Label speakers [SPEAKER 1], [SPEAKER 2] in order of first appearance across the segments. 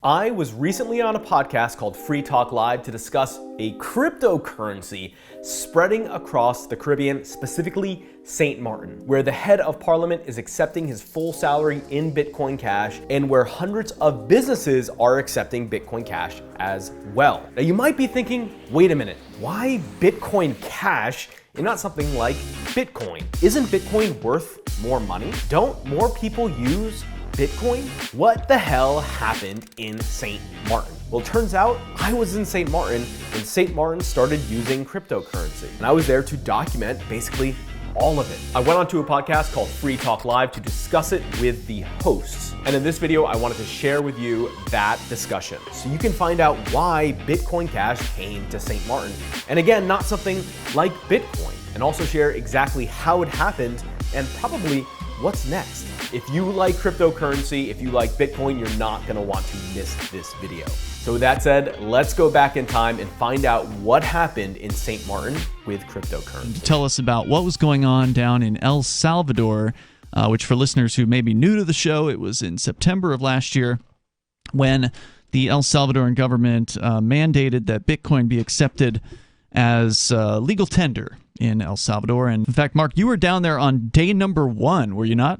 [SPEAKER 1] I was recently on a podcast called Free Talk Live to discuss a cryptocurrency spreading across the Caribbean, specifically Saint Maarten, where the head of parliament is accepting his full salary in Bitcoin Cash and where hundreds of businesses are accepting Bitcoin Cash as well. Now you might be thinking, wait a minute, why Bitcoin Cash and not something like Bitcoin? Isn't Bitcoin worth more money? Don't more people use Bitcoin? What the hell happened in Saint Maarten? Well, it turns out I was in Saint Maarten when Saint Maarten started using cryptocurrency. And I was there to document basically all of it. I went onto a podcast called Free Talk Live to discuss it with the hosts. And in this video, I wanted to share with you that discussion so you can find out why Bitcoin Cash came to Saint Maarten. And again, not something like Bitcoin. And also share exactly how it happened and probably what's next. If you like cryptocurrency, if you like Bitcoin, you're not gonna want to miss this video. So with that said, let's go back in time and find out what happened in Saint Maarten with cryptocurrency.
[SPEAKER 2] Tell us about what was going on down in El Salvador, which for listeners who may be new to the show, it was in September of last year when the El Salvadoran government mandated that Bitcoin be accepted as legal tender in El Salvador. And in fact, Mark, you were down there on day number 1, were you not?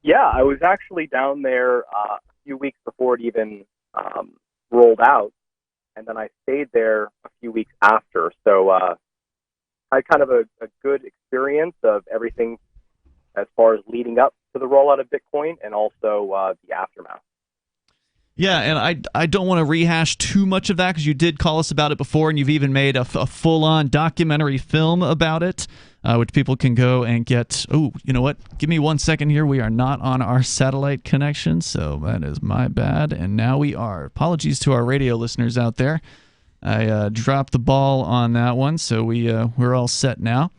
[SPEAKER 3] Yeah, I was actually down there a few weeks before it even rolled out, and then I stayed there a few weeks after. So I had kind of a good experience of everything as far as leading up to the rollout of Bitcoin and also the aftermath.
[SPEAKER 2] Yeah, and I don't want to rehash too much of that because you did call us about it before, and you've even made a full-on documentary film about it, which people can go and get. Oh, you know what? Give me 1 second here. We are not on our satellite connection, so that is my bad, and now we are. Apologies to our radio listeners out there. I dropped the ball on that one, so we're all set now.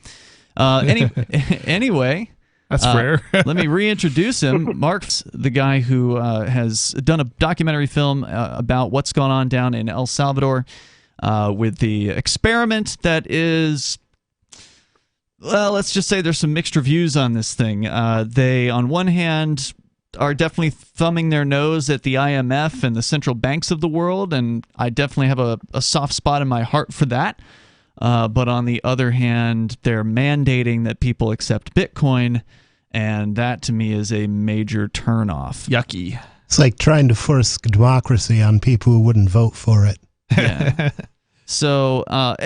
[SPEAKER 2] Anyway.
[SPEAKER 4] That's rare.
[SPEAKER 2] Let me reintroduce him. Marc's the guy who has done a documentary film about what's going on down in El Salvador with the experiment that is, well, let's just say there's some mixed reviews on this thing. They, on one hand, are definitely thumbing their nose at the IMF and the central banks of the world, and I definitely have a soft spot in my heart for that. But on the other hand, they're mandating that people accept Bitcoin, and that to me is a major turnoff. Yucky.
[SPEAKER 5] It's like trying to force democracy on people who wouldn't vote for it.
[SPEAKER 2] Yeah. So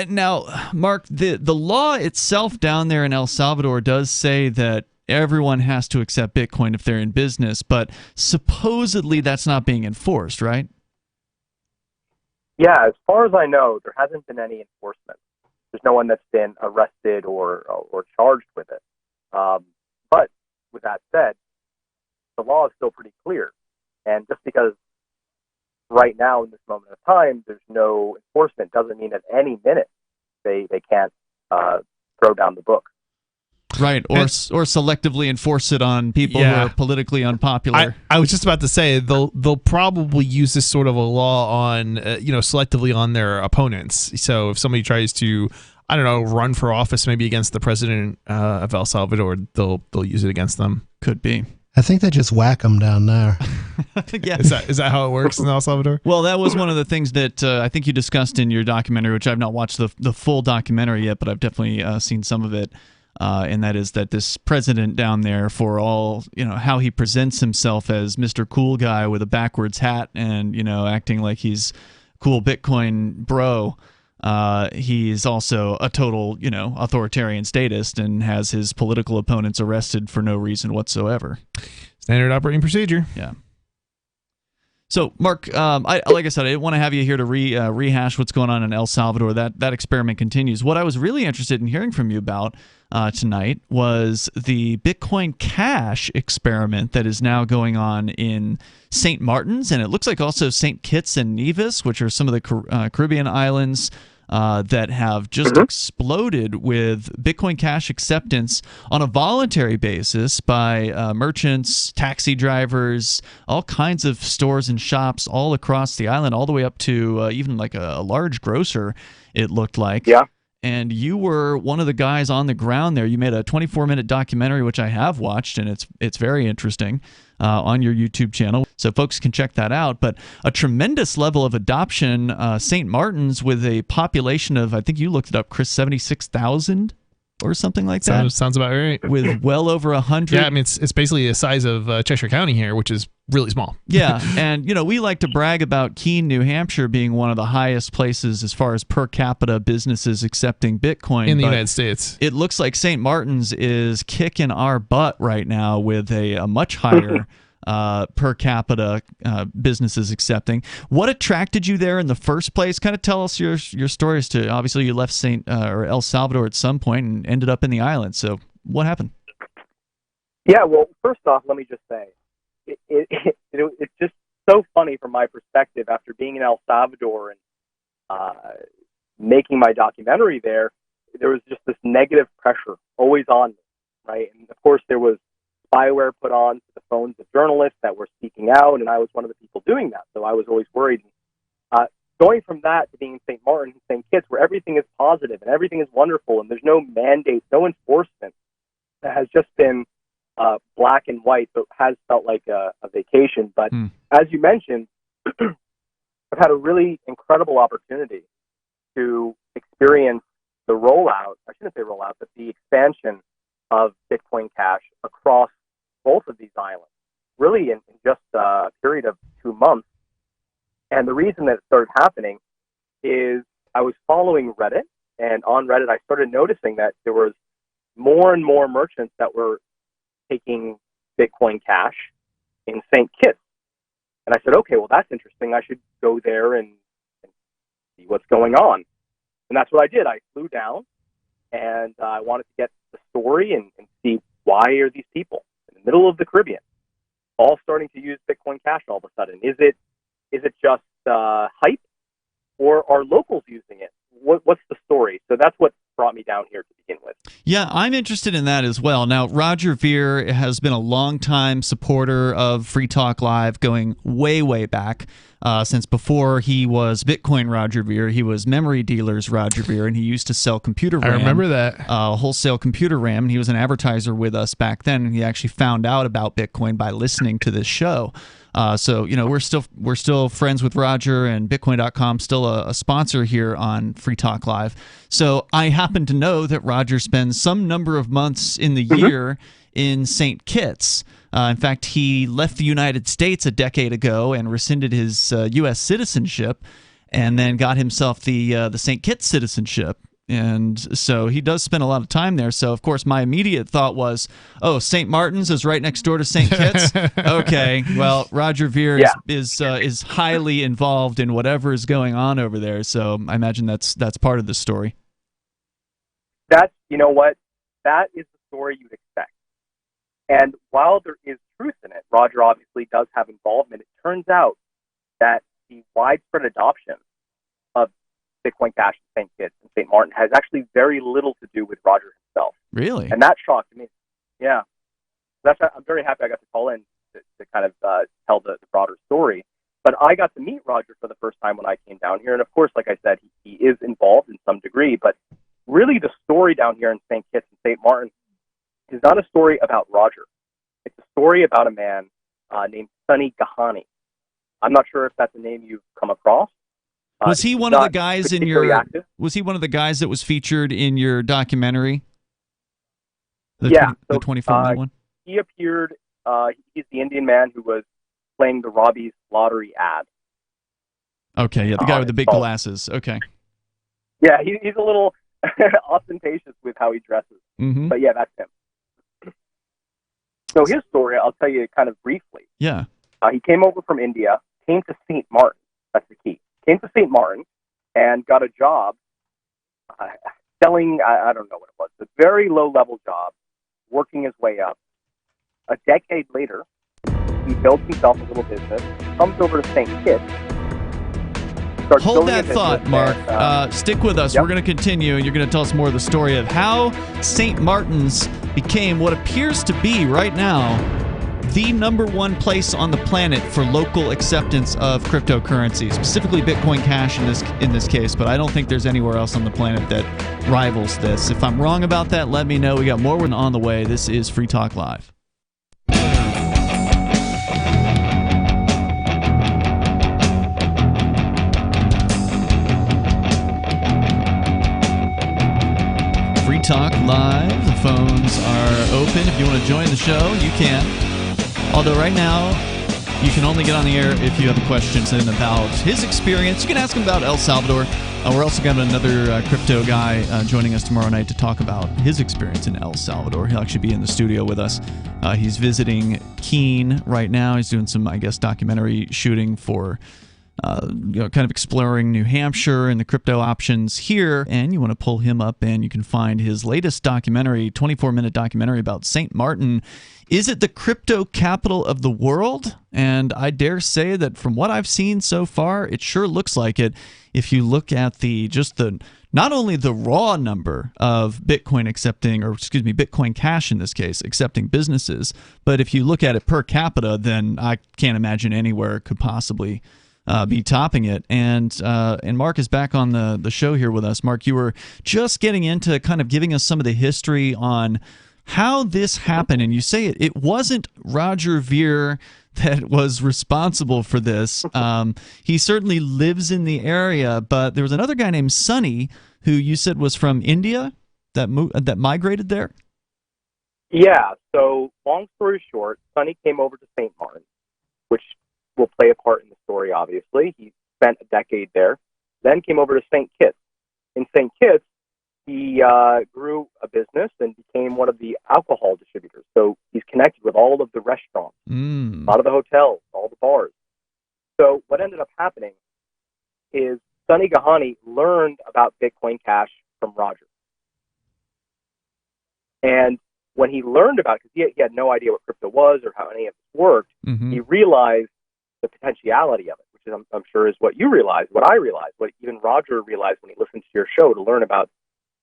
[SPEAKER 2] now, Mark, the law itself down there in El Salvador does say that everyone has to accept Bitcoin if they're in business, but supposedly that's not being enforced, right?
[SPEAKER 3] Yeah, as far as I know, there hasn't been any enforcement. There's no one that's been arrested or charged with it. But with that said, the law is still pretty clear. And just because right now in this moment of time there's no enforcement doesn't mean at any minute they can't throw down the book.
[SPEAKER 2] Right, or selectively enforce it on people who are politically unpopular.
[SPEAKER 4] I was just about to say they'll probably use this sort of a law on selectively on their opponents. So if somebody tries to, I don't know, run for office maybe against the president of El Salvador, they'll use it against them.
[SPEAKER 2] Could be.
[SPEAKER 5] I think they just whack them down there.
[SPEAKER 2] Yeah.
[SPEAKER 4] Is that how it works in El Salvador?
[SPEAKER 2] Well, that was one of the things that I think you discussed in your documentary, which I've not watched the full documentary yet, but I've definitely seen some of it. And that is that this president down there, for all, how he presents himself as Mr. Cool Guy with a backwards hat and, acting like he's cool Bitcoin bro, he's also a total, authoritarian statist and has his political opponents arrested for no reason whatsoever.
[SPEAKER 4] Standard operating procedure.
[SPEAKER 2] Yeah. So, Mark, like I said, I didn't want to have you here to rehash what's going on in El Salvador. That experiment continues. What I was really interested in hearing from you about tonight was the Bitcoin Cash experiment that is now going on in Saint Maarten's, and it looks like also St. Kitts and Nevis, which are some of the Caribbean islands that have just exploded with Bitcoin Cash acceptance on a voluntary basis by merchants, taxi drivers, all kinds of stores and shops all across the island, all the way up to even like a large grocer, it looked like.
[SPEAKER 3] Yeah.
[SPEAKER 2] And you were one of the guys on the ground there. You made a 24-minute documentary, which I have watched, and it's very interesting. on your YouTube channel, so folks can check that out. But a tremendous level of adoption. St. Maarten's with a population of, I think you looked it up, Chris, 76,000 or something like that.
[SPEAKER 4] Sounds about right.
[SPEAKER 2] With well over 100.
[SPEAKER 4] Yeah, I mean, it's basically the size of Cheshire County here, which is really small.
[SPEAKER 2] Yeah, and we like to brag about Keene, New Hampshire being one of the highest places as far as per capita businesses accepting Bitcoin
[SPEAKER 4] in the United States.
[SPEAKER 2] It looks like St. Maarten's is kicking our butt right now with a much higher per capita businesses accepting. What attracted you there in the first place? Kind of tell us your stories. To obviously you left or El Salvador at some point and ended up in the island. So what happened?
[SPEAKER 3] Yeah, well, first off, let me just say, it's just so funny from my perspective after being in El Salvador and making my documentary there. There was just this negative pressure always on me, right? And of course, there was spyware put on to the phones of journalists that were speaking out, and I was one of the people doing that, so I was always worried. Going from that to being in St. Maarten and St. Kitts, where everything is positive and everything is wonderful, and there's no mandates, no enforcement, that has just been black and white, so it has felt like a vacation. But as you mentioned, I've had a really incredible opportunity to experience the rollout, I shouldn't say rollout, but the expansion of Bitcoin Cash across both of these islands, really in just a period of 2 months. And the reason that it started happening is I was following Reddit, and on Reddit I started noticing that there was more and more merchants that were taking Bitcoin Cash in St. Kitts. And I said, okay, well, that's interesting. I should go there and see what's going on. And that's what I did. I flew down, and I wanted to get the story and see why are these people in the middle of the Caribbean all starting to use Bitcoin Cash all of a sudden? Is it just hype, or are locals using it? What's the story? So that's what brought me down here to begin with.
[SPEAKER 2] Yeah, I'm interested in that as well. Now, Roger Ver has been a longtime supporter of Free Talk Live, going way, way back. Since before he was Bitcoin Roger Ver, he was Memory Dealers Roger Ver, and he used to sell computer RAM.
[SPEAKER 4] I remember that.
[SPEAKER 2] Wholesale computer RAM, and he was an advertiser with us back then, and he actually found out about Bitcoin by listening to this show. So we're still friends with Roger, and Bitcoin.com still a sponsor here on Free Talk Live. So I happen to know that Roger spends some number of months in the year in St. Kitts. In fact, he left the United States a decade ago and rescinded his U.S. citizenship, and then got himself the St. Kitts citizenship. And so he does spend a lot of time there. So, of course, my immediate thought was, oh, St. Martin's is right next door to St. Kitts? Okay, well, Roger Ver is highly involved in whatever is going on over there. So I imagine that's part of the story.
[SPEAKER 3] You know what? That is the story you'd expect. And while there is truth in it, Roger obviously does have involvement. It turns out that the widespread adoption of Bitcoin Cash in St. Kitts and St. Maarten has actually very little to do with Roger himself.
[SPEAKER 2] Really?
[SPEAKER 3] And that shocked me. Yeah. I'm very happy I got to call in to kind of tell the broader story. But I got to meet Roger for the first time when I came down here. And of course, like I said, he is involved in some degree. But really the story down here in St. Kitts and St. Maarten is not a story about Roger. It's a story about a man named Sunny Gahani. I'm not sure if that's a name you've come across.
[SPEAKER 2] Was he one of the guys in your? Active. Was he one of the guys that was featured in your documentary? The 24-minute one.
[SPEAKER 3] He appeared. He's the Indian man who was playing the Robbie's Lottery ad.
[SPEAKER 2] Okay, yeah, the guy with the big glasses. Okay.
[SPEAKER 3] Yeah, he's a little ostentatious with how he dresses, but yeah, that's him. So his story, I'll tell you kind of briefly.
[SPEAKER 2] Yeah.
[SPEAKER 3] He came over from India, came to Saint Maarten. That's the key. Came to Saint Maarten and got a job selling, I don't know what it was, a very low-level job, working his way up. A decade later, he builds himself a little business, comes over to St. Kitts.
[SPEAKER 2] Hold that thought, Mark. Stick with us. Yep. We're going to continue, and you're going to tell us more of the story of how St. Martin's became what appears to be, right now, the #1 place on the planet for local acceptance of cryptocurrency, specifically Bitcoin Cash in this case, but I don't think there's anywhere else on the planet that rivals this. If I'm wrong about that, let me know. We got more on the way. This is Free Talk Live. Talk Live. The phones are open. If you want to join the show, you can. Although right now, you can only get on the air if you have a question about his experience. You can ask him about El Salvador. We're also got another crypto guy joining us tomorrow night to talk about his experience in El Salvador. He'll actually be in the studio with us. He's visiting Keene right now. He's doing some, I guess, documentary shooting for kind of exploring New Hampshire and the crypto options here. And you want to pull him up, and you can find his latest documentary, 24-minute documentary about Saint Maarten. Is it the crypto capital of the world? And I dare say that from what I've seen so far, it sure looks like it. If you look at not only the raw number of Bitcoin Bitcoin Cash in this case, accepting businesses, but if you look at it per capita, then I can't imagine anywhere it could possibly be topping it. And Marc is back on the show here with us. Marc, you were just getting into kind of giving us some of the history on how this happened, and you say it wasn't Roger Ver that was responsible for this. He certainly lives in the area, but there was another guy named Sonny who you said was from India that migrated there?
[SPEAKER 3] Yeah, so long story short, Sonny came over to Saint Maarten, which will play a part in the story, obviously. He spent a decade there, then came over to St. Kitts. In St. Kitts, he grew a business and became one of the alcohol distributors. So he's connected with all of the restaurants, a lot of the hotels, all the bars. So what ended up happening is Sonny Gahani learned about Bitcoin Cash from Roger. And when he learned about it, because he had no idea what crypto was or how any of this worked, he realized the potentiality of it, which is, I'm sure is what you realized, what I realized, what even Roger realized when he listened to your show to learn about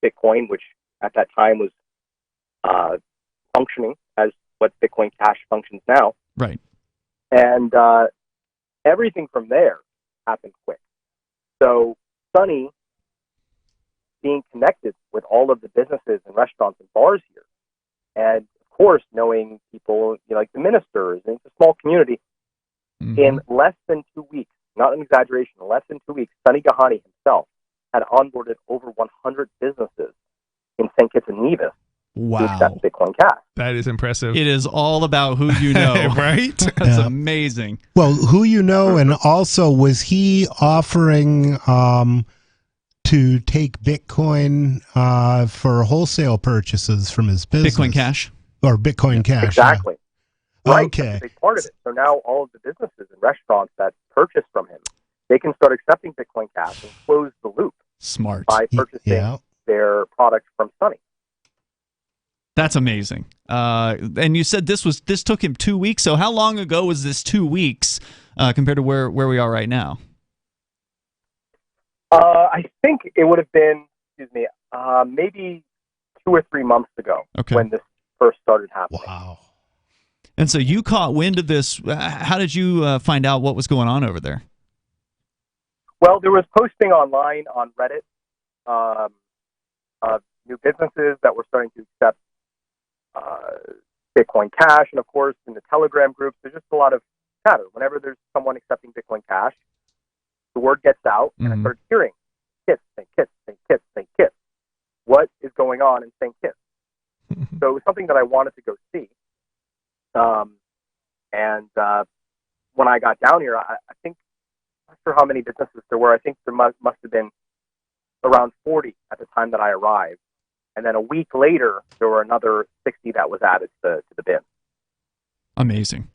[SPEAKER 3] Bitcoin, which at that time was functioning as what Bitcoin Cash functions now.
[SPEAKER 2] Right.
[SPEAKER 3] And everything from there happened quick. So Sonny, being connected with all of the businesses and restaurants and bars here, and of course knowing people, like the ministers, and it's a small community, in less than 2 weeks, not an exaggeration, in less than 2 weeks, Sonny Gahani himself had onboarded over 100 businesses in St. Kitts and Nevis to accept Bitcoin Cash.
[SPEAKER 4] That is impressive.
[SPEAKER 2] It is all about who you know.
[SPEAKER 4] Right?
[SPEAKER 2] That's amazing.
[SPEAKER 5] Well, who you know, and also was he offering to take Bitcoin for wholesale purchases from his business?
[SPEAKER 2] Bitcoin Cash?
[SPEAKER 5] Or Bitcoin Cash.
[SPEAKER 3] Exactly.
[SPEAKER 5] Yeah.
[SPEAKER 3] Right.
[SPEAKER 5] Okay.
[SPEAKER 3] That's a big part of it. So now all of the businesses and restaurants that purchase from him, they can start accepting Bitcoin Cash and close the loop
[SPEAKER 2] Smart.
[SPEAKER 3] by purchasing their product from Sonny.
[SPEAKER 2] That's amazing. And you said this took him 2 weeks. So how long ago was this 2 weeks compared to where we are right now?
[SPEAKER 3] I think it would have been, maybe 2 or 3 months ago when this first started happening.
[SPEAKER 5] Wow.
[SPEAKER 2] And so you caught wind of this. How did you find out what was going on over there?
[SPEAKER 3] Well, there was posting online on Reddit of new businesses that were starting to accept Bitcoin Cash. And, of course, in the Telegram groups, there's just a lot of chatter. Whenever there's someone accepting Bitcoin Cash, the word gets out, and I started hearing Kitts, St. Kitts, St. Kitts, St. Kitts. What is going on in St. Kitts? So it was something that I wanted to go see. When I got down here, I think, I'm not sure how many businesses there were. I think there must have been around 40 at the time that I arrived. And then a week later, there were another 60 that was added to the bin.
[SPEAKER 2] Amazing.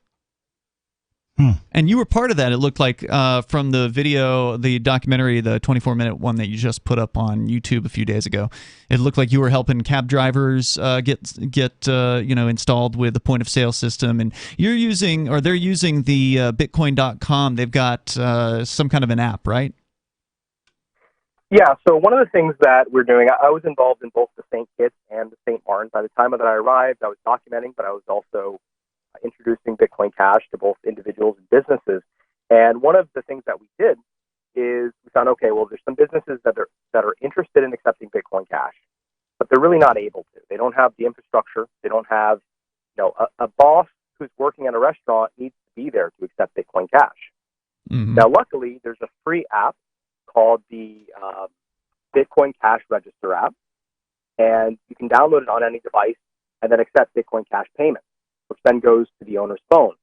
[SPEAKER 2] And you were part of that, it looked like, from the video, the documentary, the 24-minute one that you just put up on YouTube a few days ago. It looked like you were helping cab drivers get installed with the point-of-sale system. And they're using the Bitcoin.com. They've got some kind of an app, right?
[SPEAKER 3] Yeah, so one of the things that we're doing, I was involved in both the St. Kitts and the St. Maarten. By the time that I arrived, I was documenting, but I was also introducing Bitcoin Cash to both individuals and businesses. And one of the things that we did is we found, there's some businesses that are interested in accepting Bitcoin Cash, but they're really not able to. They don't have the infrastructure. They don't have, a boss who's working at a restaurant needs to be there to accept Bitcoin Cash. Now, luckily, there's a free app called the Bitcoin Cash Register app. and you can download it on any device and then accept Bitcoin Cash payments, which then goes to the owner's phone.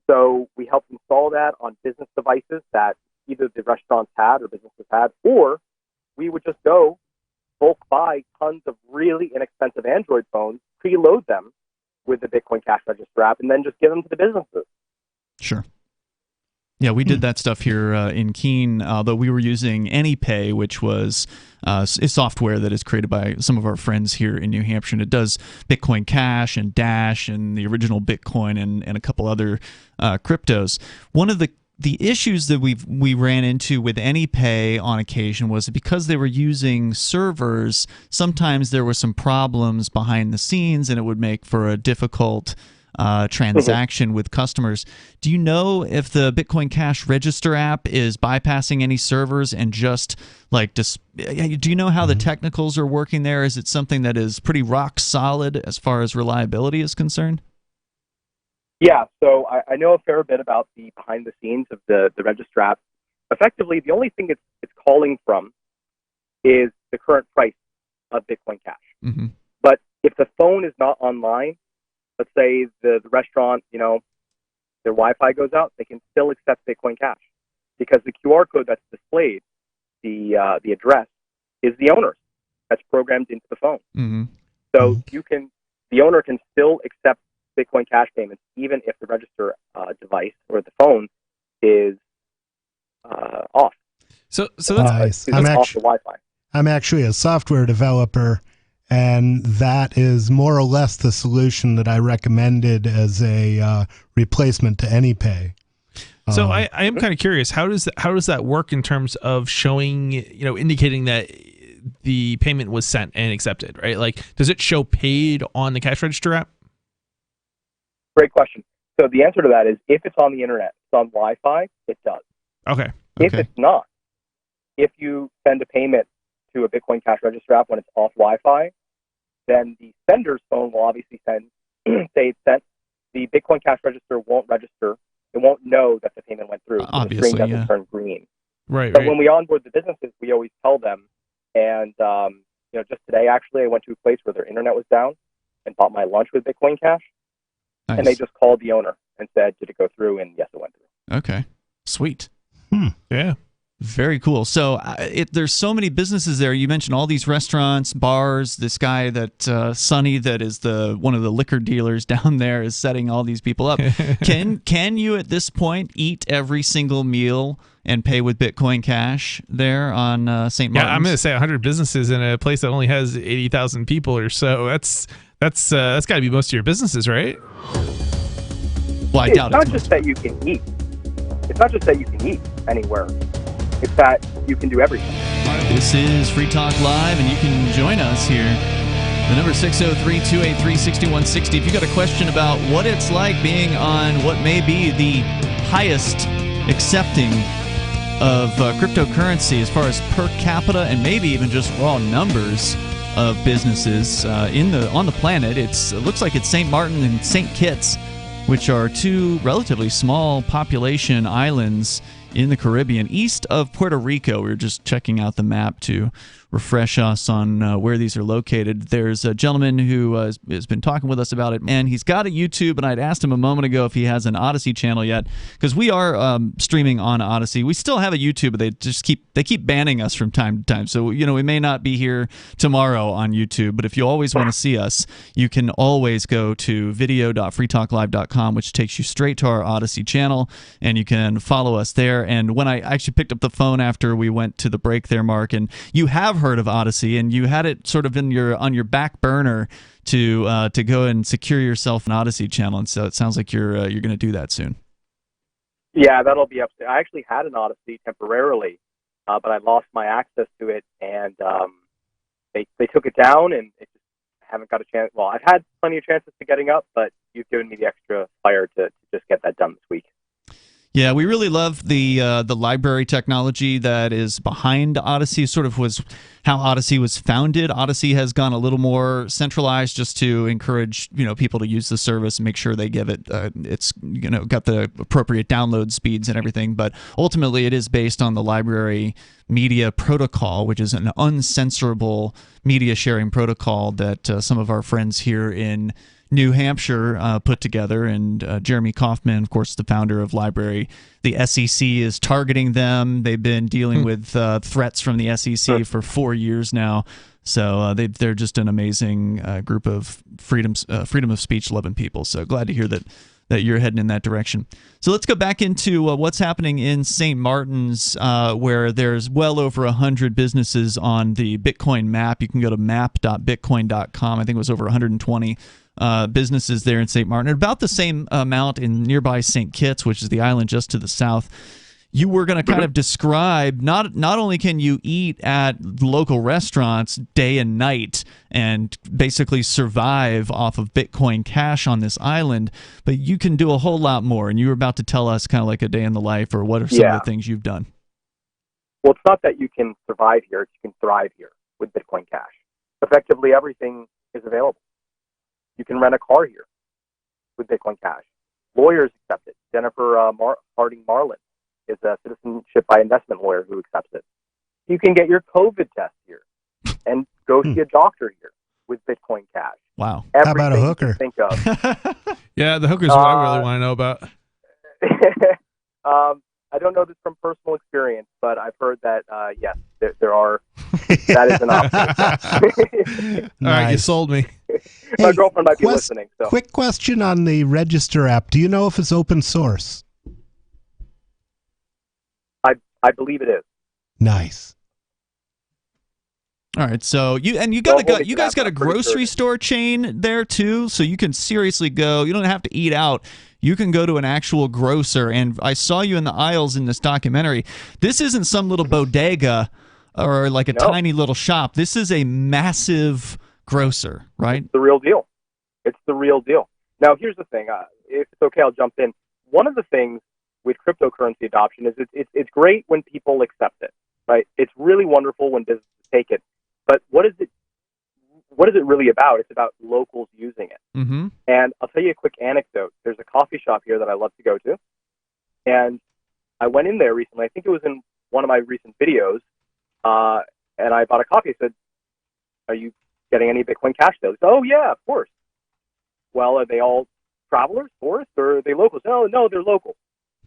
[SPEAKER 3] So we helped install that on business devices that either the restaurants had or businesses had, or we would just go bulk buy tons of really inexpensive Android phones, preload them with the Bitcoin Cash Register app, and then just give them to the businesses.
[SPEAKER 2] Sure. Yeah, we did that stuff here in Keene, though we were using AnyPay, which was a software that is created by some of our friends here in New Hampshire. And it does Bitcoin Cash and Dash and the original Bitcoin and a couple other cryptos. One of the issues that we ran into with AnyPay on occasion was that because they were using servers, sometimes there were some problems behind the scenes, and it would make for a difficult transaction with customers. Do you know if the Bitcoin Cash Register app is bypassing any servers and just do you know how the technicals are working there? Is it something that is pretty rock solid as far as reliability is concerned?
[SPEAKER 3] Yeah, so I know a fair bit about the behind the scenes of the Register app. Effectively, the only thing it's calling from is the current price of Bitcoin Cash.
[SPEAKER 2] Mm-hmm.
[SPEAKER 3] But if the phone is not online, let's say the restaurant, their Wi-Fi goes out, they can still accept Bitcoin Cash because the QR code that's displayed, the address, is the owner's. That's programmed into the phone.
[SPEAKER 2] Mm-hmm.
[SPEAKER 3] So the owner can still accept Bitcoin Cash payments even if the Register device or the phone is off.
[SPEAKER 4] So that's
[SPEAKER 5] nice.
[SPEAKER 3] off the Wi-Fi.
[SPEAKER 5] I'm actually a software developer, and that is more or less the solution that I recommended as a replacement to AnyPay.
[SPEAKER 4] So I am kind of curious, how does that work in terms of showing, indicating that the payment was sent and accepted, right? Like, does it show paid on the cash register app?
[SPEAKER 3] Great question. So the answer to that is if it's on the internet, it's on Wi-Fi, it does.
[SPEAKER 4] Okay.
[SPEAKER 3] If it's not, if you send a payment to a Bitcoin Cash Register app when it's off Wi-Fi, then the sender's phone will obviously say it's sent. The Bitcoin Cash Register won't register. It won't know that the payment went through.
[SPEAKER 2] Obviously,
[SPEAKER 3] the screen doesn't turn green.
[SPEAKER 4] Right.
[SPEAKER 3] But when we onboard the businesses, we always tell them. And just today, actually, I went to a place where their internet was down and bought my lunch with Bitcoin Cash.
[SPEAKER 2] Nice.
[SPEAKER 3] And they just called the owner and said, "Did it go through?" And yes, it went through.
[SPEAKER 2] Okay. Sweet.
[SPEAKER 4] Yeah.
[SPEAKER 2] Very cool. So there's so many businesses there. You mentioned all these restaurants, bars. This guy that Sonny, that is one of the liquor dealers down there, is setting all these people up. Can you at this point eat every single meal and pay with Bitcoin Cash there on Saint Maarten?
[SPEAKER 4] Yeah, I'm going to say 100 businesses in a place that only has 80,000 people or so. That's got to be most of your businesses, right?
[SPEAKER 2] Well, I doubt
[SPEAKER 3] it's not just that you can eat. It's not just that you can eat anywhere. It's that you can do everything.
[SPEAKER 2] This is Free Talk Live, and you can join us here. The number is 603-283-6160. If you got a question about what it's like being on what may be the highest accepting of cryptocurrency as far as per capita and maybe even just raw numbers of businesses on the planet, it looks like it's Saint Maarten and St. Kitts, which are two relatively small population islands in the Caribbean, east of Puerto Rico. We were just checking out the map to refresh us on where these are located. There's a gentleman who has been talking with us about it, and he's got a YouTube, and I'd asked him a moment ago if he has an Odyssey channel yet, because we are streaming on Odyssey. We still have a YouTube, but they keep banning us from time to time. So, we may not be here tomorrow on YouTube, but if you always want to see us, you can always go to video.freetalklive.com, which takes you straight to our Odyssey channel, and you can follow us there. And when I actually picked up the phone after we went to the break there, Mark, and you have heard of Odyssey, and you had it sort of on your back burner to go and secure yourself an Odyssey channel, and so it sounds like you're going to do that soon.
[SPEAKER 3] Yeah, that'll be up. I actually had an Odyssey temporarily, but I lost my access to it, and they took it down, and I haven't got a chance. Well, I've had plenty of chances to getting up, but you've given me the extra fire to just get that done this week.
[SPEAKER 2] Yeah, we really love the library technology that is behind Odyssey. Sort of was how Odyssey was founded. Odyssey has gone a little more centralized just to encourage people to use the service and make sure they give it it's got the appropriate download speeds and everything. But ultimately, it is based on the library media protocol, which is an uncensorable media sharing protocol that some of our friends here in New Hampshire put together, and Jeremy Kaufman, of course, the founder of Library. The SEC is targeting them. They've been dealing with threats from the SEC for 4 years now. So they're just an amazing group of freedom of speech loving people. So glad to hear that you're heading in that direction. So let's go back into what's happening in Saint Maarten's, where there's well over 100 businesses on the Bitcoin map. You can go to map.bitcoin.com. I think it was over 120 businesses there in Saint Maarten, and about the same amount in nearby St. Kitts, which is the island just to the south. You were going to kind of describe not only can you eat at local restaurants day and night and basically survive off of Bitcoin Cash on this island, but you can do a whole lot more. And you were about to tell us kind of like a day in the life, or what are some of the things you've done?
[SPEAKER 3] Well, it's not that you can survive here; it's you can thrive here with Bitcoin Cash. Effectively, everything is available. You can rent a car here with Bitcoin Cash. Lawyers accept it. Jennifer Harding Marlin is a citizenship by investment lawyer who accepts it. You can get your COVID test here and go see a doctor here with Bitcoin Cash.
[SPEAKER 2] Wow.
[SPEAKER 3] Everything
[SPEAKER 5] How about a hooker?
[SPEAKER 3] you can think of.
[SPEAKER 4] Yeah, the hooker's what I really want to know about.
[SPEAKER 3] I don't know this from personal experience, but I've heard that, yes, there are. That is an option.
[SPEAKER 4] All right, you sold me.
[SPEAKER 3] My girlfriend might be listening. So.
[SPEAKER 5] Quick question on the Register app. Do you know if it's open source?
[SPEAKER 3] I believe it is.
[SPEAKER 5] Nice.
[SPEAKER 2] All right, so you guys got a grocery store chain there too, so you can seriously go. You don't have to eat out. You can go to an actual grocer, and I saw you in the aisles in this documentary. This isn't some little bodega or like a tiny little shop. This is a massive grocer, right?
[SPEAKER 3] It's the real deal. It's the real deal. Now, here's the thing. If it's okay, I'll jump in. One of the things with cryptocurrency adoption is it's great when people accept it, right? It's really wonderful when businesses take it. But what is it really about? It's about locals using it.
[SPEAKER 2] Mm-hmm.
[SPEAKER 3] And I'll tell you a quick anecdote. There's a coffee shop here that I love to go to. And I went in there recently. I think it was in one of my recent videos. And I bought a coffee. I said, "Are you getting any Bitcoin Cash sales?" He said, "Oh, yeah, of course." Well, are they all travelers, tourists, or are they locals? No, they're local.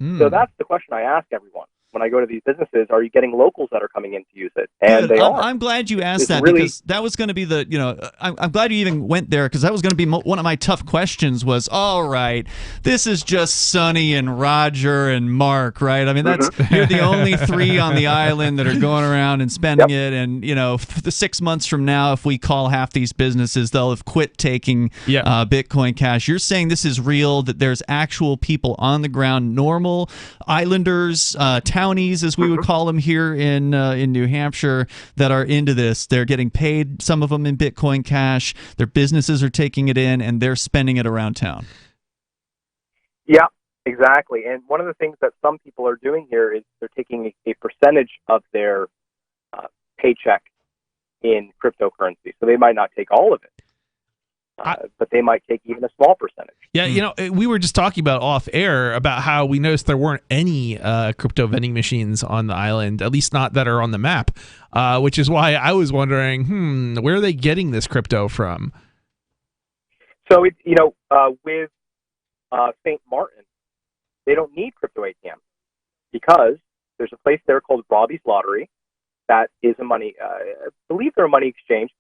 [SPEAKER 3] So that's the question I ask everyone. When I go to these businesses, are you getting locals that are coming in to use it? And they are.
[SPEAKER 2] I'm glad you asked that, because that was going to be the, I'm glad you even went there, because that was going to be one of my tough questions was, all right, this is just Sonny and Roger and Marc, right? I mean, you're the only three on the island that are going around and spending it. And, the 6 months from now, if we call half these businesses, they'll have quit taking Bitcoin Cash. You're saying this is real, that there's actual people on the ground, normal islanders, townies, as we would call them here in New Hampshire, that are into this. They're getting paid, some of them in Bitcoin Cash. Their businesses are taking it in, and they're spending it around town. Yeah,
[SPEAKER 3] exactly. And one of the things that some people are doing here is they're taking a percentage of their paycheck in cryptocurrency. So they might not take all of it. But they might take even a small percentage.
[SPEAKER 4] Yeah, we were just talking about off air about how we noticed there weren't any crypto vending machines on the island, at least not that are on the map, which is why I was wondering, where are they getting this crypto from?
[SPEAKER 3] So, with Saint Maarten, they don't need crypto ATM because there's a place there called Robbie's Lottery that is I believe they're a money exchange,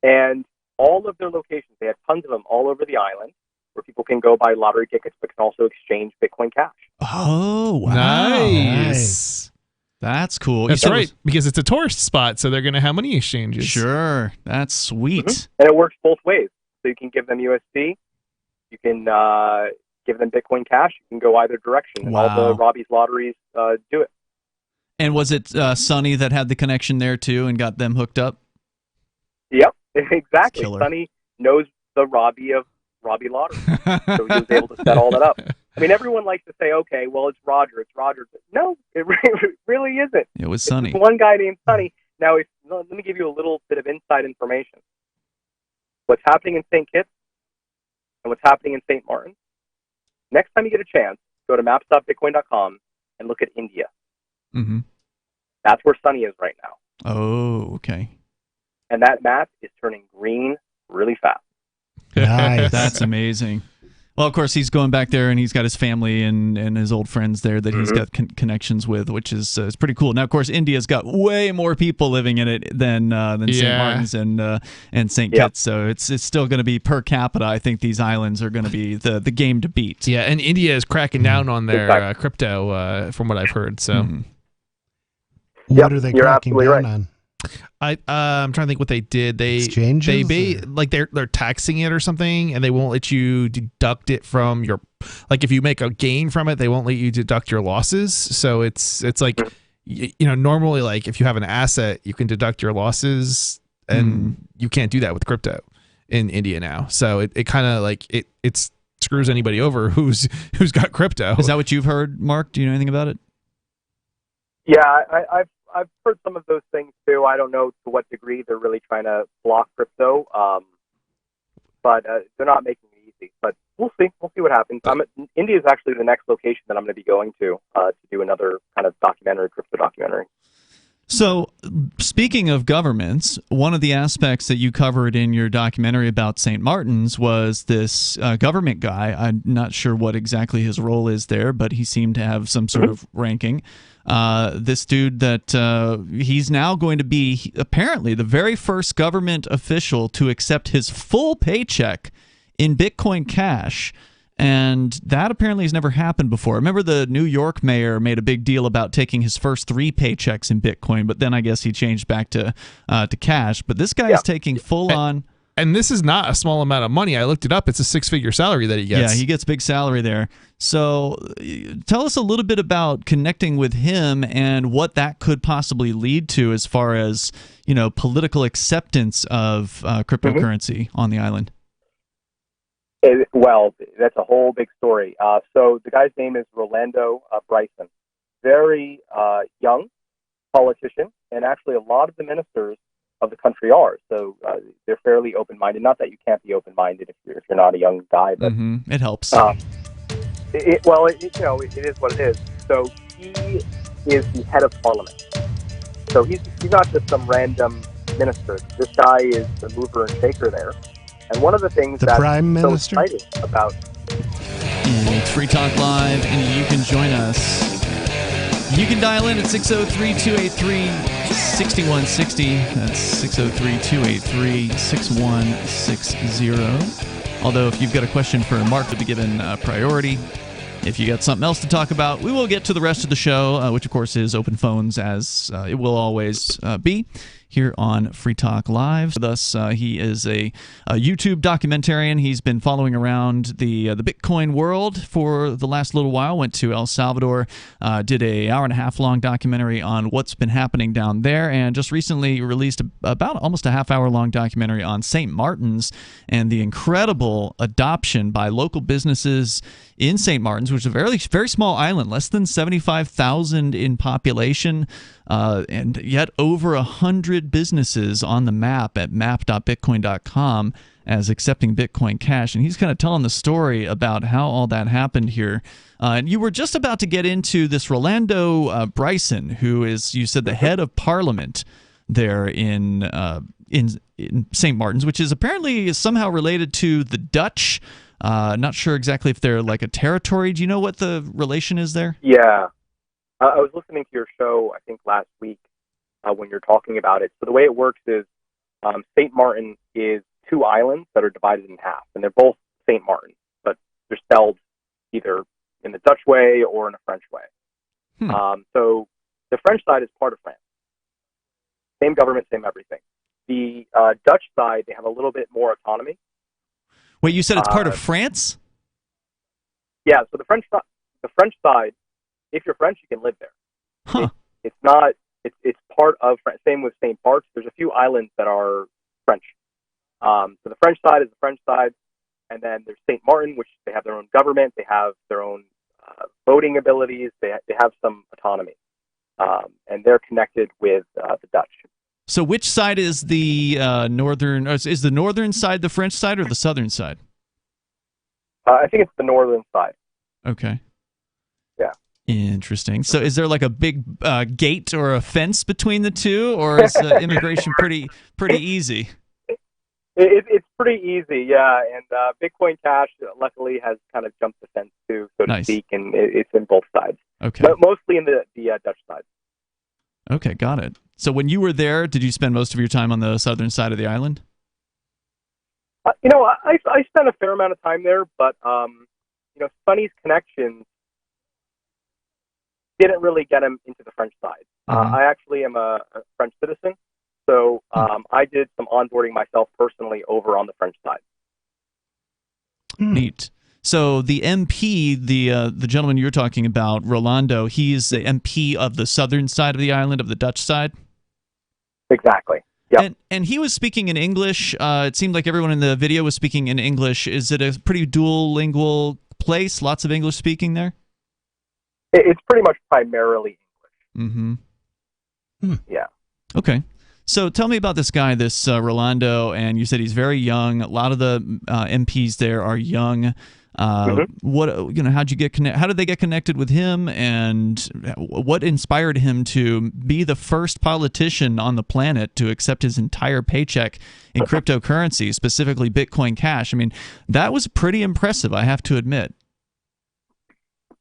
[SPEAKER 3] and all of their locations, they have tons of them all over the island where people can go buy lottery tickets but can also exchange Bitcoin Cash.
[SPEAKER 2] Oh, wow.
[SPEAKER 4] Nice.
[SPEAKER 2] That's cool.
[SPEAKER 4] That's right, because it's a tourist spot, so they're going to have money exchanges.
[SPEAKER 2] Sure. That's sweet.
[SPEAKER 3] Mm-hmm. And it works both ways. So you can give them USD, you can give them Bitcoin Cash, you can go either direction. And all the Robbie's Lotteries do it.
[SPEAKER 2] And was it Sonny that had the connection there too and got them hooked up?
[SPEAKER 3] Yep. Exactly. Sonny knows the Robbie of Robbie Lottery, so he was able to set all that up. I mean, everyone likes to say, okay, well, it's Roger. It's Roger. No, it really isn't.
[SPEAKER 2] It was Sonny.
[SPEAKER 3] It's one guy named Sonny. Now, let me give you a little bit of inside information. What's happening in St. Kitts and what's happening in Saint Maarten. Next time you get a chance, go to maps.bitcoin.com and look at India.
[SPEAKER 2] Mm-hmm.
[SPEAKER 3] That's where Sonny is right now.
[SPEAKER 2] Oh, okay.
[SPEAKER 3] And that map is turning green really fast.
[SPEAKER 5] Nice.
[SPEAKER 2] That's amazing. Well, of course, he's going back there, and he's got his family and his old friends there that he's got connections with, which is pretty cool. Now, of course, India's got way more people living in it than St. Martin's and St. Kitts, so it's still going to be per capita. I think these islands are going to be the game to beat.
[SPEAKER 4] Yeah, and India is cracking down on their crypto, from what I've heard. So,
[SPEAKER 5] what are they cracking down on?
[SPEAKER 4] I'm trying to think what they did.
[SPEAKER 5] Exchanges?
[SPEAKER 4] They're taxing it or something, and they won't let you deduct it from your, like, if you make a gain from it, they won't let you deduct your losses. So it's like, normally, like, if you have an asset, you can deduct your losses, and you can't do that with crypto in India now. So it kind of like it screws anybody over who's got crypto.
[SPEAKER 2] Is that what you've heard, Mark? Do you know anything about it?
[SPEAKER 3] Yeah, I've heard some of those things too. I don't know to what degree they're really trying to block crypto, but they're not making it easy. But we'll see. We'll see what happens. India is actually the next location that I'm going to be going to do another kind of crypto documentary.
[SPEAKER 2] So, speaking of governments, one of the aspects that you covered in your documentary about St. Martin's was this government guy. I'm not sure what exactly his role is there, but he seemed to have some sort of ranking. This dude that he's now going to be apparently the very first government official to accept his full paycheck in Bitcoin Cash. And that apparently has never happened before. Remember, the New York mayor made a big deal about taking his first 3 paychecks in Bitcoin, but then I guess he changed back to cash. But this guy is taking full on.
[SPEAKER 4] And this is not a small amount of money. I looked it up. It's a 6-figure salary that he gets.
[SPEAKER 2] Yeah, he gets big salary there. So tell us a little bit about connecting with him and what that could possibly lead to as far as, political acceptance of cryptocurrency on the island.
[SPEAKER 3] Well, that's a whole big story. So the guy's name is Rolando Bryson. Very young politician, and actually a lot of the ministers of the country are. So they're fairly open-minded. Not that you can't be open-minded if you're not a young guy, but
[SPEAKER 2] it helps.
[SPEAKER 3] It is what it is. So he is the head of parliament. So he's not just some random minister. This guy is the mover and shaker there. And one of the things that's
[SPEAKER 5] Prime
[SPEAKER 3] so
[SPEAKER 5] Minister?
[SPEAKER 3] exciting about...
[SPEAKER 2] It's Free Talk Live, and you can join us. You can dial in at 603-283-6160. That's 603-283-6160. Although if you've got a question for Marc, to be given priority. If you got something else to talk about, we will get to the rest of the show, which of course is open phones, as it will always be here on Free Talk Live. With us, he is a YouTube documentarian. He's been following around the Bitcoin world for the last little while. Went to El Salvador, did a hour-and-a-half long documentary on what's been happening down there, and just recently released about almost a half-hour-long documentary on St. Martin's and the incredible adoption by local businesses in St. Martin's, which is a very, very small island, less than 75,000 in population, and yet over 100 businesses on the map at map.bitcoin.com as accepting Bitcoin Cash. And he's kind of telling the story about how all that happened here. And you were just about to get into this Rolando Bryson, who is, you said, the head of parliament there in St. Martin's, which is apparently somehow related to the Dutch. Not sure exactly if they're like a territory. Do you know what the relation is there?
[SPEAKER 3] Yeah. I was listening to your show, I think, last week when you're talking about it. So the way it works is St. Maarten is 2 islands that are divided in half, and they're both St. Maarten, but they're spelled either in the Dutch way or in a French way. So the French side is part of France. Same government, same everything. The Dutch side, they have a little bit more autonomy.
[SPEAKER 2] Wait, you said it's part of France?
[SPEAKER 3] Yeah, so the French side, if you're French, you can live there.
[SPEAKER 2] Huh.
[SPEAKER 3] It's not. It's part of France. Same with St. Bart's. There's a few islands that are French. So the French side is the French side. And then there's Saint Maarten, which they have their own government, they have their own voting abilities, they have some autonomy, and they're connected with the Dutch.
[SPEAKER 2] So which side is the northern? Is the northern side the French side or the southern side?
[SPEAKER 3] I think it's the northern side.
[SPEAKER 2] Okay.
[SPEAKER 3] Yeah.
[SPEAKER 2] Interesting. So is there like a big gate or a fence between the two, or is immigration pretty easy?
[SPEAKER 3] It's pretty easy, yeah. And Bitcoin Cash, luckily, has kind of jumped the fence too, so to speak, and it's in both sides.
[SPEAKER 2] Okay.
[SPEAKER 3] But mostly in the Dutch side.
[SPEAKER 2] Okay, got it. So when you were there, did you spend most of your time on the southern side of the island?
[SPEAKER 3] I spent a fair amount of time there, but Sonny's connections didn't really get him into the French side. I actually am a French citizen. So I did some onboarding myself personally over on the French side.
[SPEAKER 2] Neat. So the MP, the gentleman you're talking about, Rolando, he's the MP of the southern side of the island, of the Dutch side?
[SPEAKER 3] Exactly. Yep.
[SPEAKER 2] And he was speaking in English. It seemed like everyone in the video was speaking in English. Is it a pretty dual lingual place? Lots of English speaking there?
[SPEAKER 3] It's pretty much primarily English.
[SPEAKER 2] Mm-hmm.
[SPEAKER 3] Yeah.
[SPEAKER 2] Okay. So tell me about this guy, this Rolando, and you said he's very young. A lot of the MPs there are young. What how'd you get How did they get connected with him, and what inspired him to be the first politician on the planet to accept his entire paycheck in cryptocurrency, specifically Bitcoin Cash? I mean, that was pretty impressive, I have to admit.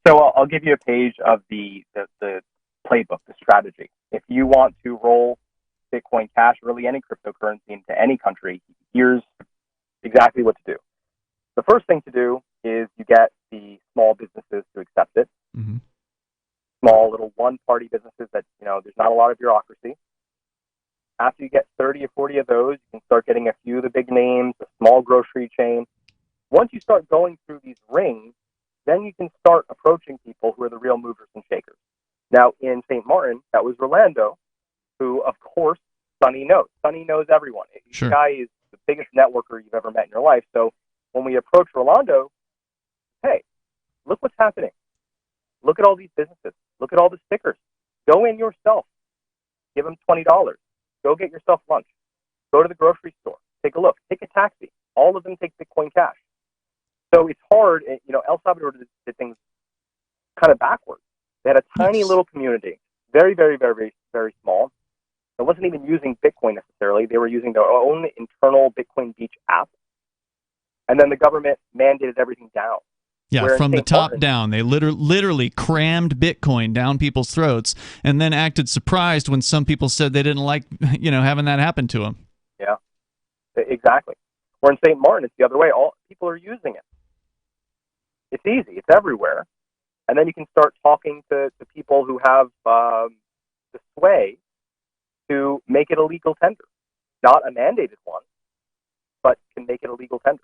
[SPEAKER 3] So I'll give you a page of the playbook, the strategy. If you want to roll Bitcoin Cash, really any cryptocurrency into any country, here's exactly what to do. The first thing to do is you get the small businesses to accept it.
[SPEAKER 2] Mm-hmm.
[SPEAKER 3] Small little one-party businesses that, there's not a lot of bureaucracy. After you get 30 or 40 of those, you can start getting a few of the big names, a small grocery chain. Once you start going through these rings, then you can start approaching people who are the real movers and shakers. Now, in Saint Maarten, that was Rolando, who, of course, Sonny knows. Sonny knows everyone.
[SPEAKER 2] Sure.
[SPEAKER 3] The guy is the biggest networker you've ever met in your life. So when we approach Rolando, hey, look what's happening. Look at all these businesses. Look at all the stickers. Go in yourself. Give them $20. Go get yourself lunch. Go to the grocery store. Take a look. Take a taxi. All of them take Bitcoin Cash. So it's hard. El Salvador did things kind of backwards. They had a tiny little community, very, very, very, very small. It wasn't even using Bitcoin necessarily. They were using their own internal Bitcoin Beach app. And then the government mandated everything down.
[SPEAKER 2] Yeah, from the top down. They literally crammed Bitcoin down people's throats and then acted surprised when some people said they didn't like, having that happen to them.
[SPEAKER 3] Yeah, exactly. Or in Saint Maarten, it's the other way. All people are using it. It's easy. It's everywhere. And then you can start talking to people who have the sway to make it a legal tender. Not a mandated one, but can make it a legal tender.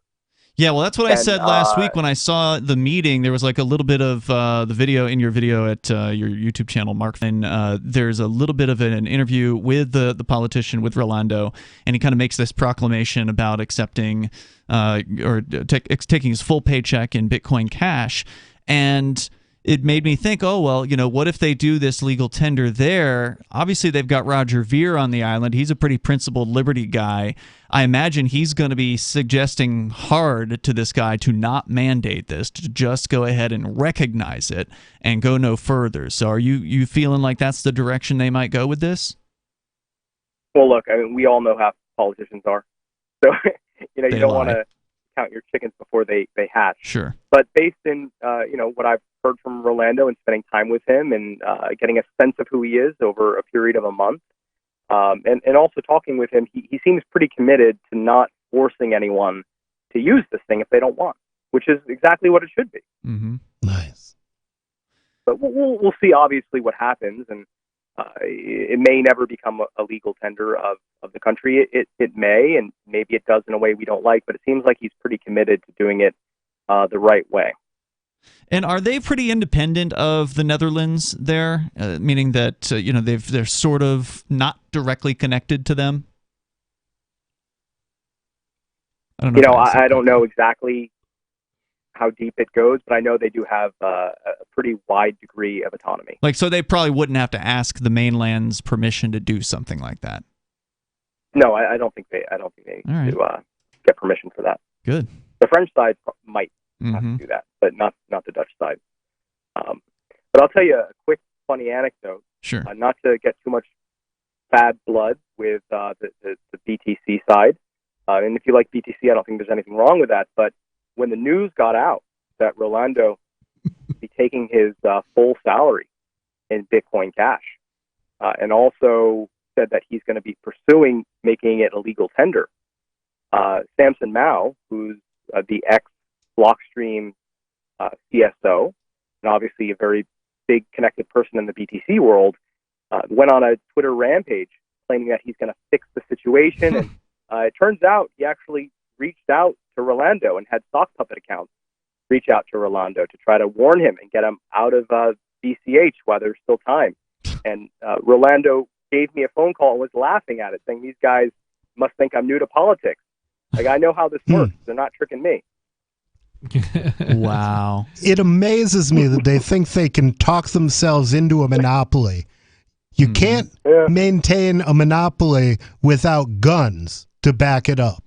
[SPEAKER 2] Yeah, well, that's what I said last week when I saw the meeting. There was like a little bit of the video in your video at your YouTube channel, Marc. And there's a little bit of an interview with the politician, with Rolando, and he kind of makes this proclamation about accepting taking his full paycheck in Bitcoin Cash. And it made me think, oh, well, what if they do this legal tender there? Obviously, they've got Roger Ver on the island. He's a pretty principled liberty guy. I imagine he's going to be suggesting hard to this guy to not mandate this, to just go ahead and recognize it and go no further. So are you feeling like that's the direction they might go with this?
[SPEAKER 3] Well, look, we all know how politicians are. So, you don't want to count your chickens before they hatch.
[SPEAKER 2] Sure.
[SPEAKER 3] But based in, what I've heard from Rolando and spending time with him and getting a sense of who he is over a period of a month, and also talking with him, he seems pretty committed to not forcing anyone to use this thing if they don't want, which is exactly what it should be.
[SPEAKER 2] Mm-hmm.
[SPEAKER 5] Nice.
[SPEAKER 3] But we'll see, obviously, what happens, and it may never become a legal tender of the country. It may, and maybe it does in a way we don't like, but it seems like he's pretty committed to doing it the right way.
[SPEAKER 2] And are they pretty independent of the Netherlands there, meaning that they're sort of not directly connected to them? I don't know.
[SPEAKER 3] I don't know exactly how deep it goes, but I know they do have a pretty wide degree of autonomy.
[SPEAKER 2] Like, so they probably wouldn't have to ask the mainland's permission to do something like that.
[SPEAKER 3] No, I don't think they need to get permission for that.
[SPEAKER 2] Good.
[SPEAKER 3] The French side might have to do that, but not the Dutch side. But I'll tell you a quick funny anecdote.
[SPEAKER 2] Sure.
[SPEAKER 3] Not to get too much bad blood with the BTC side. And if you like BTC, I don't think there's anything wrong with that. But when the news got out that Rolando would be taking his full salary in Bitcoin Cash, and also said that he's going to be pursuing making it a legal tender, Samson Mao, who's the ex-Blockstream CSO, and obviously a very big connected person in the BTC world, went on a Twitter rampage claiming that he's going to fix the situation. And it turns out he actually reached out to Rolando and had sock puppet accounts reach out to Rolando to try to warn him and get him out of BCH while there's still time. And Rolando gave me a phone call and was laughing at it, saying, "These guys must think I'm new to politics. Like, I know how this works. They're not tricking me."
[SPEAKER 2] Wow.
[SPEAKER 5] It amazes me that they think they can talk themselves into a monopoly. You can't maintain a monopoly without guns to back it up.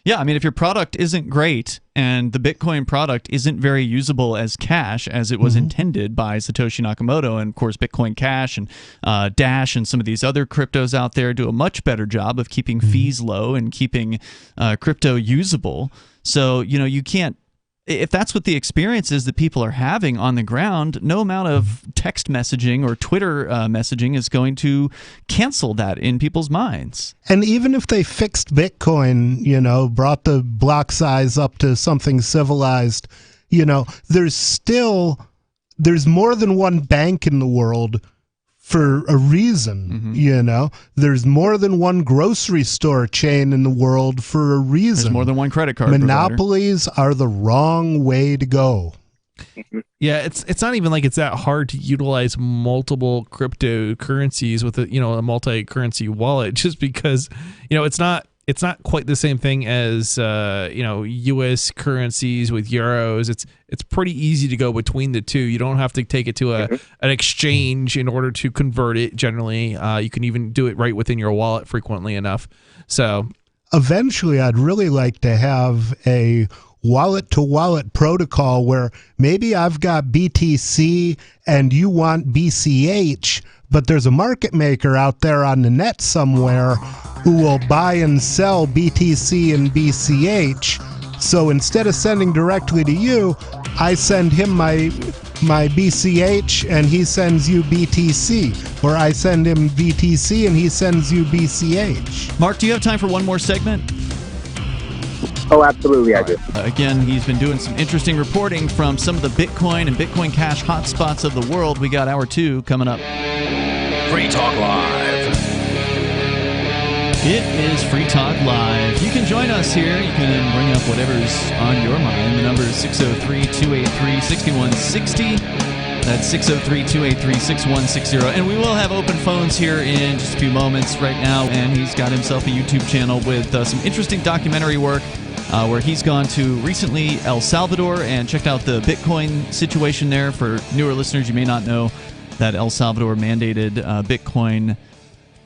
[SPEAKER 2] Yeah, I mean, if your product isn't great and the Bitcoin product isn't very usable as cash as it was intended by Satoshi Nakamoto, and of course Bitcoin Cash and Dash and some of these other cryptos out there do a much better job of keeping fees low and keeping crypto usable. So, you can't, if that's what the experience is that people are having on the ground, no amount of text messaging or Twitter messaging is going to cancel that in people's minds.
[SPEAKER 5] And even if they fixed Bitcoin, brought the block size up to something civilized, there's more than one bank in the world for a reason. There's more than one grocery store chain in the world for a reason.
[SPEAKER 2] There's more than one credit card
[SPEAKER 5] Monopolies are the wrong way to go.
[SPEAKER 4] Yeah, it's not even like it's that hard to utilize multiple cryptocurrencies with a multi-currency wallet, just because it's not quite the same thing as U.S. currencies with euros. It's pretty easy to go between the two. You don't have to take it to an exchange in order to convert it. Generally, you can even do it right within your wallet frequently enough. So
[SPEAKER 5] eventually, I'd really like to have a wallet-to-wallet protocol where maybe I've got BTC and you want BCH, but there's a market maker out there on the net somewhere who will buy and sell BTC and BCH. So instead of sending directly to you, I send him my BCH and he sends you BTC, or I send him BTC and he sends you BCH.
[SPEAKER 2] Mark, do you have time for one more segment?
[SPEAKER 3] Oh, absolutely, I do.
[SPEAKER 2] Again, he's been doing some interesting reporting from some of the Bitcoin and Bitcoin Cash hotspots of the world. We got hour 2 coming up.
[SPEAKER 1] Free Talk Live.
[SPEAKER 2] It is Free Talk Live. You can join us here. You can bring up whatever's on your mind. The number is 603-283-6160. That's 603-283-6160. And we will have open phones here in just a few moments right now. And he's got himself a YouTube channel with some interesting documentary work where he's gone to recently El Salvador and checked out the Bitcoin situation there. For newer listeners, you may not know that El Salvador mandated Bitcoin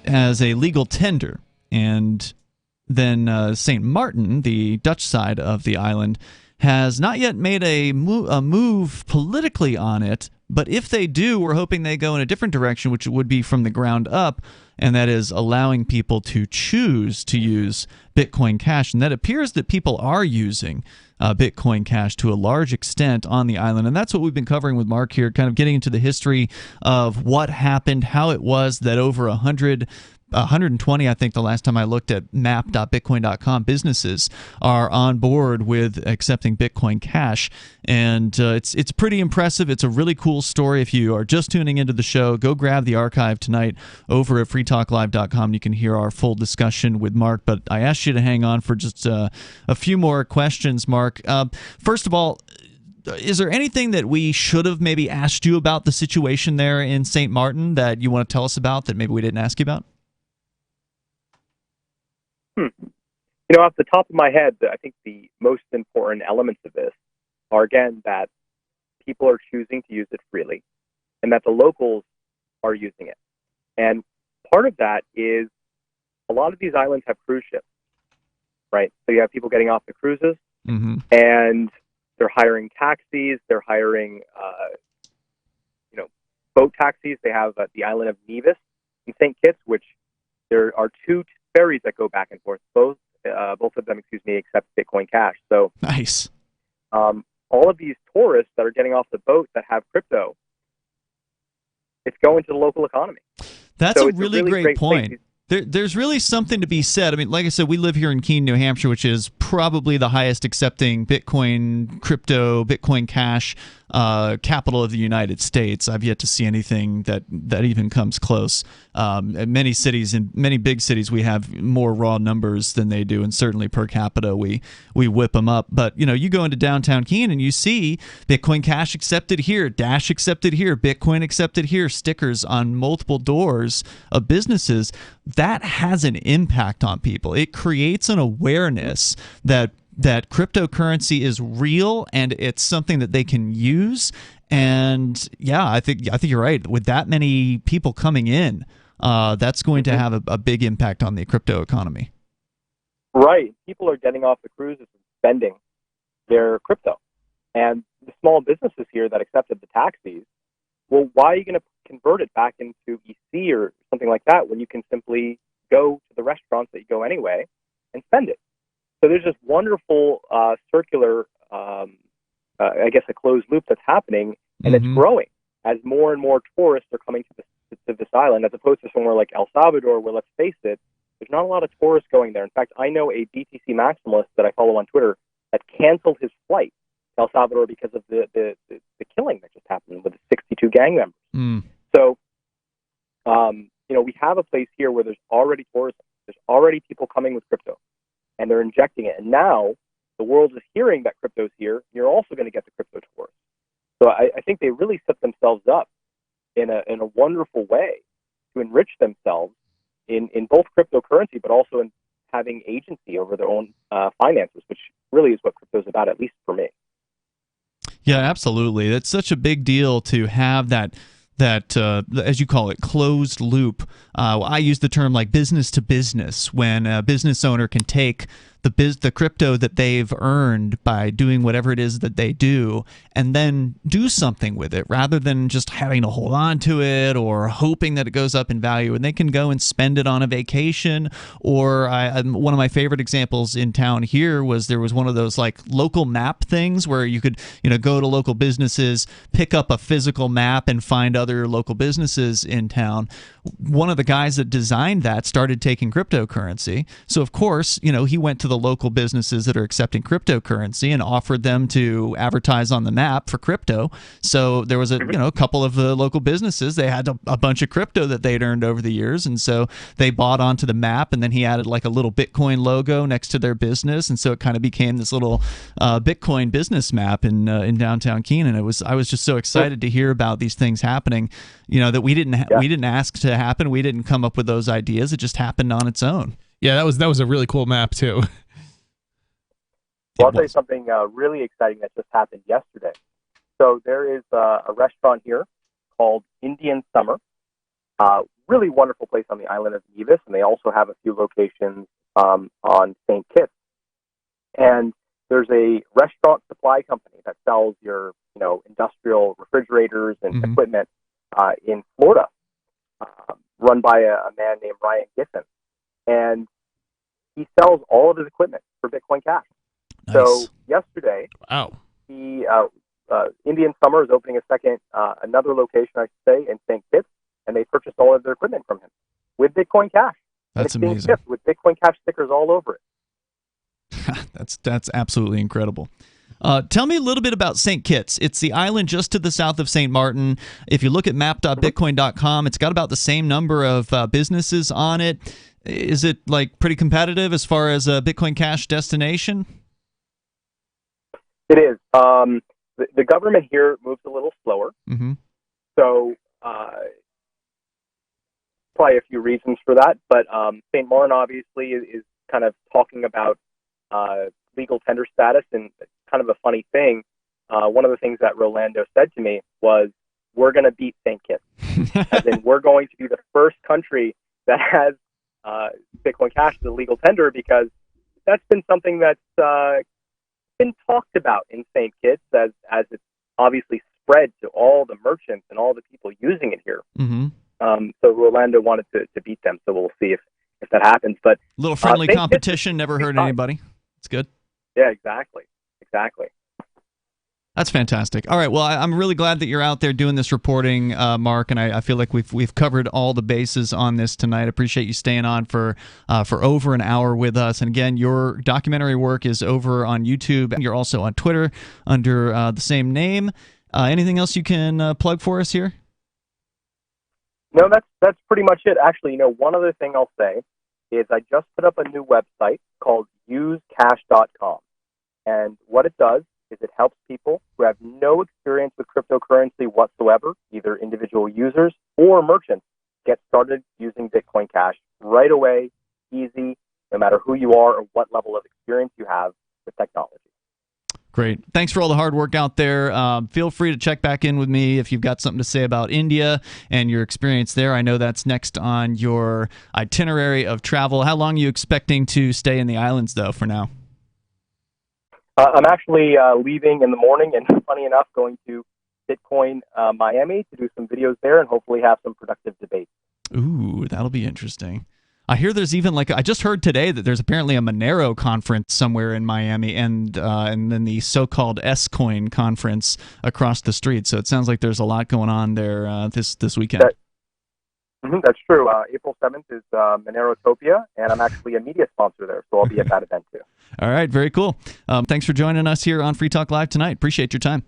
[SPEAKER 2] as a legal tender. And then Saint Maarten, the Dutch side of the island, has not yet made a move politically on it. But if they do, we're hoping they go in a different direction, which would be from the ground up, and that is allowing people to choose to use Bitcoin Cash. And that appears that people are using Bitcoin Cash to a large extent on the island. And that's what we've been covering with Mark here, kind of getting into the history of what happened, how it was that over 120, I think the last time I looked at map.bitcoin.com, businesses are on board with accepting Bitcoin Cash. And it's pretty impressive. It's a really cool story. If you are just tuning into the show, go grab the archive tonight over at freetalklive.com. You can hear our full discussion with Mark. But I asked you to hang on for just a few more questions, Mark. First of all, is there anything that we should have maybe asked you about the situation there in Saint Maarten that you want to tell us about that maybe we didn't ask you about?
[SPEAKER 3] Off the top of my head, I think the most important elements of this are, again, that people are choosing to use it freely and that the locals are using it. And part of that is a lot of these islands have cruise ships, right? So you have people getting off the cruises, and they're hiring taxis, they're hiring, boat taxis. They have the island of Nevis in St. Kitts, which there are two ferries that go back and forth. Both of them, accept Bitcoin Cash. So
[SPEAKER 2] nice.
[SPEAKER 3] All of these tourists that are getting off the boat that have crypto, it's going to the local economy.
[SPEAKER 2] That's
[SPEAKER 3] so
[SPEAKER 2] a really great point.
[SPEAKER 3] Place.
[SPEAKER 2] There's really something to be said. I mean, like I said, we live here in Keene, New Hampshire, which is probably the highest accepting Bitcoin, crypto, Bitcoin Cash capital of the United States. I've yet to see anything that even comes close. In many cities, in many big cities, we have more raw numbers than they do, and certainly per capita, we whip them up. But you go into downtown Keene and you see Bitcoin Cash accepted here, Dash accepted here, Bitcoin accepted here, stickers on multiple doors of businesses. That has an impact on people. It creates an awareness that cryptocurrency is real and it's something that they can use. And yeah, I think you're right. With that many people coming in, that's going to have a big impact on the crypto economy.
[SPEAKER 3] Right. People are getting off the cruises and spending their crypto. And the small businesses here that accepted the taxis, well, why are you going to convert it back into EC or something like that when you can simply go to the restaurants that you go anyway and spend it? So there's this wonderful circular, a closed loop that's happening, and it's growing as more and more tourists are coming to this island, as opposed to somewhere like El Salvador, where, let's face it, there's not a lot of tourists going there. In fact, I know a BTC maximalist that I follow on Twitter that canceled his flight to El Salvador because of the killing that just happened with the 62 gang members. So, we have a place here where there's already tourism. There's already people coming with crypto, and they're injecting it. And now the world is hearing that crypto's here. You're also going to get the crypto tourists. So I think they really set themselves up in a wonderful way to enrich themselves in both cryptocurrency, but also in having agency over their own finances, which really is what crypto is about, at least for me.
[SPEAKER 2] Yeah, absolutely. That's such a big deal to have that, as you call it, closed loop. I use the term like business to business, when a business owner can take the crypto that they've earned by doing whatever it is that they do and then do something with it rather than just having to hold on to it or hoping that it goes up in value. And they can go and spend it on a vacation. Or one of my favorite examples in town here was there was one of those like local map things where you could go to local businesses, pick up a physical map and find other local businesses in town. One of the guys that designed that started taking cryptocurrency. So of course, he went to the local businesses that are accepting cryptocurrency and offered them to advertise on the map for crypto. So there was a couple of the local businesses, they had a bunch of crypto that they'd earned over the years, and so they bought onto the map, and then he added like a little Bitcoin logo next to their business, and so it kind of became this little Bitcoin business map in downtown Keene. And I was just so excited to hear about these things happening, that we didn't ask to happen. We didn't come up with those ideas. It just happened on its own.
[SPEAKER 4] Yeah, that was a really cool map too.
[SPEAKER 3] Well, I'll tell you something really exciting that just happened yesterday. So there is a restaurant here called Indian Summer. Really wonderful place on the island of Nevis, and they also have a few locations on St. Kitts. And there's a restaurant supply company that sells your industrial refrigerators and equipment in Florida, run by a man named Ryan Giffen. And he sells all of his equipment for Bitcoin Cash.
[SPEAKER 2] Nice.
[SPEAKER 3] So yesterday,
[SPEAKER 4] Wow.
[SPEAKER 3] he Indian Summer is opening another location, I should say, in St. Kitts, and they purchased all of their equipment from him with Bitcoin Cash.
[SPEAKER 2] That's
[SPEAKER 3] and it's
[SPEAKER 2] amazing.
[SPEAKER 3] being shipped with Bitcoin Cash stickers all over it.
[SPEAKER 2] That's absolutely incredible. Tell me a little bit about St. Kitts. It's the island just to the south of Saint Maarten. If you look at map.bitcoin.com, it's got about the same number of businesses on it. Is it like pretty competitive as far as a Bitcoin Cash destination?
[SPEAKER 3] It is. The government here moves a little slower. So probably a few reasons for that. But St. Maarten obviously is kind of talking about legal tender status, and kind of a funny thing, one of the things that Rolando said to me was, we're going to beat St. Kitts. As in, we're going to be the first country that has Bitcoin Cash as a legal tender, because that's been something that's been talked about in St. Kitts as it's obviously spread to all the merchants and all the people using it here.
[SPEAKER 2] Mm-hmm.
[SPEAKER 3] So Rolando wanted to beat them, so we'll see if that happens. But
[SPEAKER 2] a little friendly competition never hurt anybody. It's good.
[SPEAKER 3] Yeah, exactly.
[SPEAKER 2] That's fantastic. All right, well, I'm really glad that you're out there doing this reporting, Mark, and I feel like we've covered all the bases on this tonight. I appreciate you staying on for over an hour with us. And again, your documentary work is over on YouTube. You're also on Twitter under the same name. Anything else you can plug for us here?
[SPEAKER 3] No, that's pretty much it. Actually, one other thing I'll say is I just put up a new website called usecash.com. And what it does is it helps people who have no experience with cryptocurrency whatsoever, either individual users or merchants, get started using Bitcoin Cash right away, easy, no matter who you are or what level of experience you have with technology.
[SPEAKER 2] Great. Thanks for all the hard work out there. Feel free to check back in with me if you've got something to say about India and your experience there. I know that's next on your itinerary of travel. How long are you expecting to stay in the islands, though, for now?
[SPEAKER 3] I'm actually leaving in the morning, and funny enough, going to Bitcoin Miami to do some videos there and hopefully have some productive debates.
[SPEAKER 2] Ooh, that'll be interesting. I hear there's even I just heard today that there's apparently a Monero conference somewhere in Miami, and then the so-called S-Coin conference across the street. So it sounds like there's a lot going on there this weekend.
[SPEAKER 3] That's true. April 7th is Monerotopia, and I'm actually a media sponsor there, so I'll be at that event too.
[SPEAKER 2] All right, very cool. Thanks for joining us here on Free Talk Live tonight. Appreciate your time.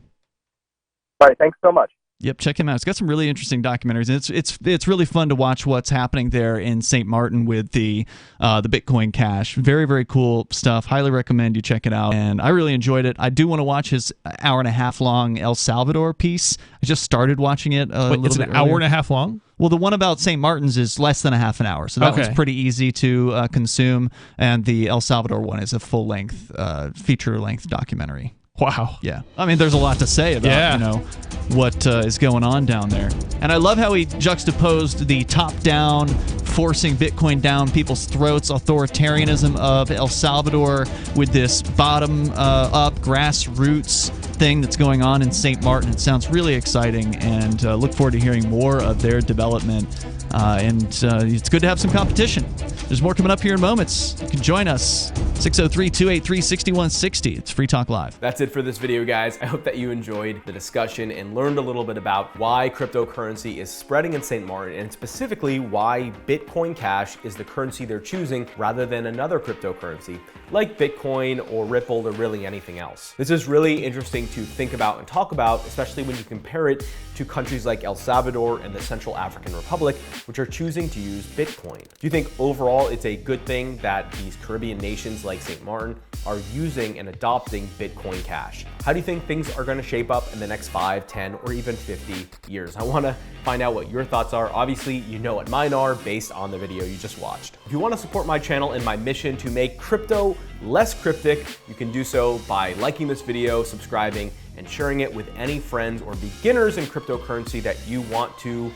[SPEAKER 3] All right, thanks so much.
[SPEAKER 2] Yep, check him out. It's got some really interesting documentaries, and it's really fun to watch what's happening there in Saint Maarten with the Bitcoin Cash. Very, very cool stuff. Highly recommend you check it out. And I really enjoyed it. I do want to watch his hour-and-a-half long El Salvador piece. I just started watching it a little bit
[SPEAKER 4] It's an hour and a half long?
[SPEAKER 2] Well, the one about St. Martin's is less than a half an hour, so that was pretty easy to consume. And the El Salvador one is a full-length, feature-length documentary.
[SPEAKER 4] Wow.
[SPEAKER 2] Yeah. I mean, there's a lot to say about, what is going on down there. And I love how he juxtaposed the top-down, forcing Bitcoin down people's throats authoritarianism of El Salvador with this bottom-up grassroots thing that's going on in Saint Maarten. It sounds really exciting, and look forward to hearing more of their development. And it's good to have some competition. There's more coming up here in moments. You can join us, 603-283-6160. It's Free Talk Live.
[SPEAKER 1] That's it for this video, guys. I hope that you enjoyed the discussion and learned a little bit about why cryptocurrency is spreading in Saint Maarten, and specifically why Bitcoin Cash is the currency they're choosing rather than another cryptocurrency like Bitcoin or Ripple or really anything else. This is really interesting to think about and talk about, especially when you compare it to countries like El Salvador and the Central African Republic, which are choosing to use Bitcoin. Do you think overall it's a good thing that these Caribbean nations like Saint Maarten are using and adopting Bitcoin Cash? How do you think things are going to shape up in the next 5, 10, or even 50 years? I want to find out what your thoughts are. Obviously, you know what mine are based on the video you just watched. If you want to support my channel and my mission to make crypto less cryptic, you can do so by liking this video, subscribing, and sharing it with any friends or beginners in cryptocurrency that you want to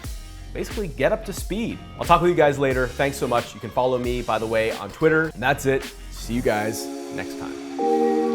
[SPEAKER 1] basically get up to speed. I'll talk with you guys later. Thanks so much. You can follow me, by the way, on Twitter. And that's it. See you guys next time.